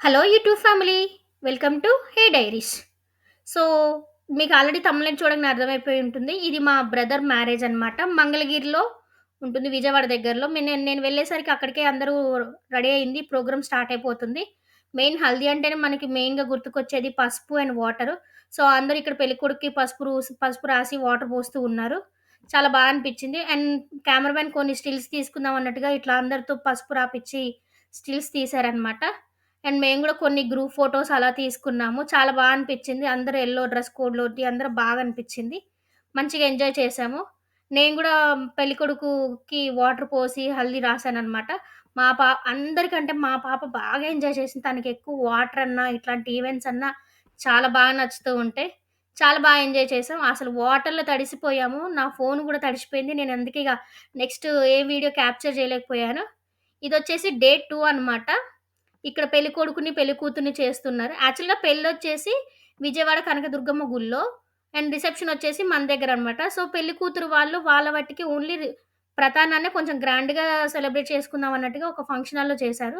Hello YouTube family. Welcome to hey diaries. So, మీకు already తమ్ముళ్ళని చూడంగానే అర్థమైపోయి ఉంటుంది. ఇది మా బ్రదర్ మ్యారేజ్ అనమాట. మంగళగిరిలో ఉంటుంది, విజయవాడ దగ్గరలో. నేను వెళ్ళేసరికి అక్కడికే అందరూ రెడీ అయింది. ప్రోగ్రామ్ స్టార్ట్ అయిపోతుంది. మెయిన్ హల్దీ అంటేనే మనకి మెయిన్‌గా గుర్తుకొచ్చేది పసుపు అండ్ వాటరు. సో, అందరూ ఇక్కడ పెళ్ళికొడుకుకి పసుపు రాసి వాటర్ పోస్తూ ఉన్నారు. చాలా అనిపిచ్చింది. అండ్ కెమెరామాన్ కొన్ని స్టిల్స్ తీసుకుందాం అన్నట్టుగా ఇట్లా అందరితో పసుపు రాపిచ్చి స్టిల్స్ తీశారనమాట. అండ్ మేము గూడా కొన్ని గ్రూప్ ఫోటోస్ అలా తీసుకున్నాము. చాలా అనిపిచ్చింది. అందరూ యెల్లో డ్రెస్ కోడ్‌లోటి అందరూ బాగా అనిపిచ్చింది. మంచిగా ఎంజాయ్ చేశాము. నేను గూడా పెళ్ళికొడుకుకి వాటర్ పోసి హల్దీ రాసాననమాట. అందరికంటే మా పాప బాగా ఎంజాయ్ చేసింది. తనకెక్కువ వాటర్ అన్నా, ఇట్లాంటి ఈవెంట్స్ అన్నా చాలా నచ్చుతూ ఉంటాయి. చాలా ఎంజాయ్ చేసాం. అసలు వాటర్‌లో తడిసిపోయాము. నా ఫోను గూడా తడిసిపోయింది. నేను అందుకే ఇగ నెక్స్ట్ ఏ వీడియో క్యాప్చర్ చేయలేకపోయాను. ఇదొచ్చేసి డే 2 అనమాట. ఇక్కడ పెళ్ళికొడుకుని, పెళ్ళికూతుర్ని చేస్తున్నారు. యాక్చువల్‌గా పెళ్ళొచ్చేసి విజయవాడ కనకదుర్గమ్మ గుడిలో అండ్ రిసెప్షనొచ్చేసి మన దగ్గరనమాట. సో, పెళ్లి కూతురు వాళ్ళు వాళ్ళ మట్టికి ఓన్లీ ప్రతానాన్నే కొంచెం గ్రాండ్‌గా సెలబ్రేట్ చేసుకుందాం అన్నట్టుగా ఒక ఫంక్షన్ హాల్‌లో చేశారు.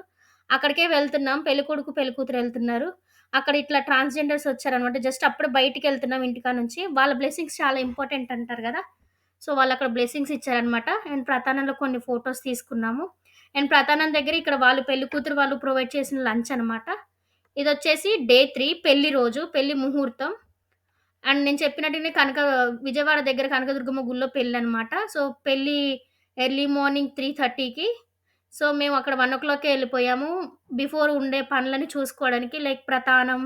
అక్కడికే వెళ్తున్నాం. పెళ్ళికొడుకు, పెళ్ళికూతురు ఎళ్తున్నారు. అక్కడ ఇట్లా ట్రాన్స్‌జెండర్స్ వచ్చారనమాట. జస్ట్ అప్పుడే బయటికెళ్తున్నాం ఇంటికాడ నుంచి. వాళ్ళ బ్లెస్సింగ్స్ చాలా ఇంపార్టెంట్ అంటారు గదా! సో, వాళ్ళక్కడ బ్లెస్సింగ్స్ ఇచ్చారనమాట. అండ్ ప్రతానంలో కొన్ని ఫోటోస్ తీసుకున్నాము. అండ్ ప్రతానం దగ్గర ఇక్కడ వాళ్ళు పెళ్లి కూతురు వాళ్ళు ప్రొవైడ్ చేసిన లంచ్ అనమాట. ఇదొచ్చేసి డే 3 పెళ్లి రోజు, పెళ్లి ముహూర్తం. అండ్ నేను చెప్పినట్టుగానే విజయవాడ దగ్గర కనకదుర్గమ్మ గుడిలో పెళ్ళనమాట. సో, పెళ్లి ఎర్లీ మార్నింగ్ 3:30కి. సో, మేము అక్కడ 1:00కే ఎళ్ళిపోయాము. బిఫోర్ ఉండే పనులని చూసుకోవడానికి లైక్ ప్రతానం,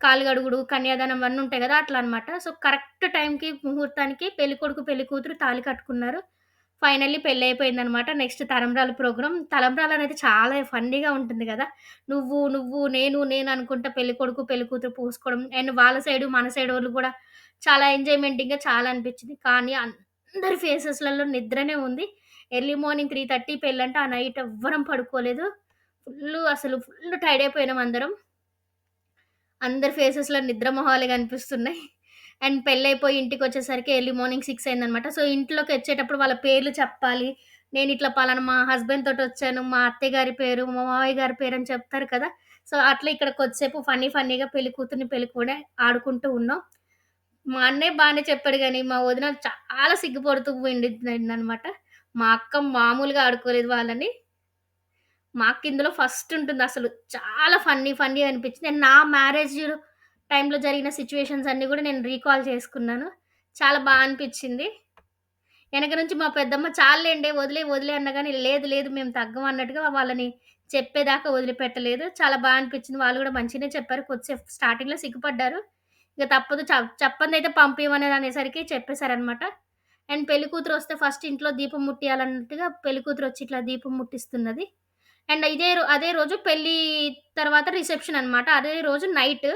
కాళ్ళు గడుగుడు, కన్యాదానం అవన్నీ ఉంటాయి గదా! అట్లా అనమాట. సో, కరెక్ట్ టైంకి ముహూర్తానికి పెళ్ళికొడుకు, పెళ్ళికూతురు తాళి కట్టుకున్నారు. ఫైనల్లీ పెళ్లయిపోయిందనమాట. నెక్స్ట్ తలంబ్రాలు ప్రోగ్రామ్. తలంబ్రాలనేది చాలా ఫన్నీగా ఉంటుంది గదా! నువ్వు, నేను అనుకుంటా పెళ్ళికొడుకు, పెళ్ళికూతురు పూసుకోవడం. అండ్ వాళ్ళ సైడు, మన సైడోళ్ళు గూడా చాలా ఎంజాయ్‌మెంటింగ్‌గా చాలా అనిపిచ్చింది. కానీ అందరి ఫేసెస్‌లలో నిద్రనే ఉంది. ఎర్లీ మార్నింగ్ 3:30 పెళ్ళంటే ఆ నైట్ ఎవ్వరం పడుకోలేదు. ఫుల్లు టైర్డ్ అయిపోయినాం అందరం. అందరి ఫేసెస్‌లో నిద్ర మొహాలే కనిపిస్తున్నాయి. అండ్ పెళ్లయిపోయి ఇంటికొచ్చేసరికి ఎర్లీ మార్నింగ్ 6 అయిందనమాట. సో, ఇంట్లోకొచ్చేటప్పుడు వాళ్ళ పేర్లు చెప్పాలి. నేనిట్లా పలానా మా హస్బెండ్ తోటొచ్చాను, మా అత్తయ్య గారి పేరు, మా మామయ్య గారి పేరని చెప్తారు కదా! సో, అట్లా ఇక్కడ కొద్దిసేపు ఫన్నీగా పెళ్లి కూతురిని, పెళ్లి కూడా ఆడుకుంటూ ఉన్నాం. మా అన్నయ్య చెప్పాడు గానీ, మా వదిన చాలా సిగ్గుపడుతూ పోయిండిద్దనమాట. మా అక్క మామూలుగా ఆడుకోలేదు వాళ్ళని. మా అక్క ఇందులో ఫస్ట్ ఉంటుందసలు. చాలా ఫన్నీ అనిపించింది. అండ్ నా మ్యారేజ్ టైమ్‌లో జరిగిన సిట్యుయేషన్స్ అన్నీ గూడా నేను రీకాల్ చేసుకున్నాను. చాలా అనిపించింది. ఎనక నుంచి మా పెద్దమ్మ చాల్లేండే వదిలేయి అన్నా గాని, లేదు మేము తగ్గం అన్నట్టుగా వాళ్ళని చెప్పేదాకా వదిలిపెట్టలేదు. చాలా అనిపించింది. వాళ్ళు గూడా మంచిగనే చెప్పారు. కొద్దిసేపు స్టార్టింగ్‌లో సిగ్గుపడ్డారు. ఇక తప్పదు చెప్పందైతే పంపియమనేది అనేసరికి చెప్పేసారనమాట. అండ్ పెళ్లి కూతురొస్తే ఫస్ట్ ఇంట్లో దీపం ముట్టియాలన్నట్టుగా పెళ్లి కూతురొచ్చి ఇట్లా దీపం ముట్టిస్తున్నది. అండ్ అదే రోజు పెళ్లి తర్వాత రిసెప్షన్ అనమాట. అదే రోజు నైట్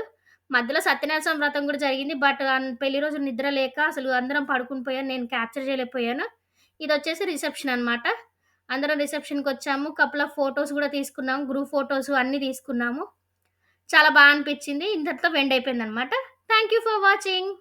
మధ్యలో సత్యనారాయణ స్వామి వ్రతం గూడా జరిగింది. బట్ పెళ్లి రోజు నిద్ర లేక అసలు అందరం పడుకొని పోయాం. నేను క్యాప్చర్ చేయలేకపోయాను. ఇదొచ్చేసి రిసెప్షన్ అనమాట. అందరం రిసెప్షన్‌కొచ్చాము. కపుల్ ఆఫ్ ఫోటోస్ గూడా తీసుకున్నాము. గ్రూప్ ఫోటోస్ అన్నీ తీసుకున్నాము. చాలా అనిపిచ్చింది. ఇంతటితో ఎండ్ అయిపోయిందనమాట. Thank you for watching.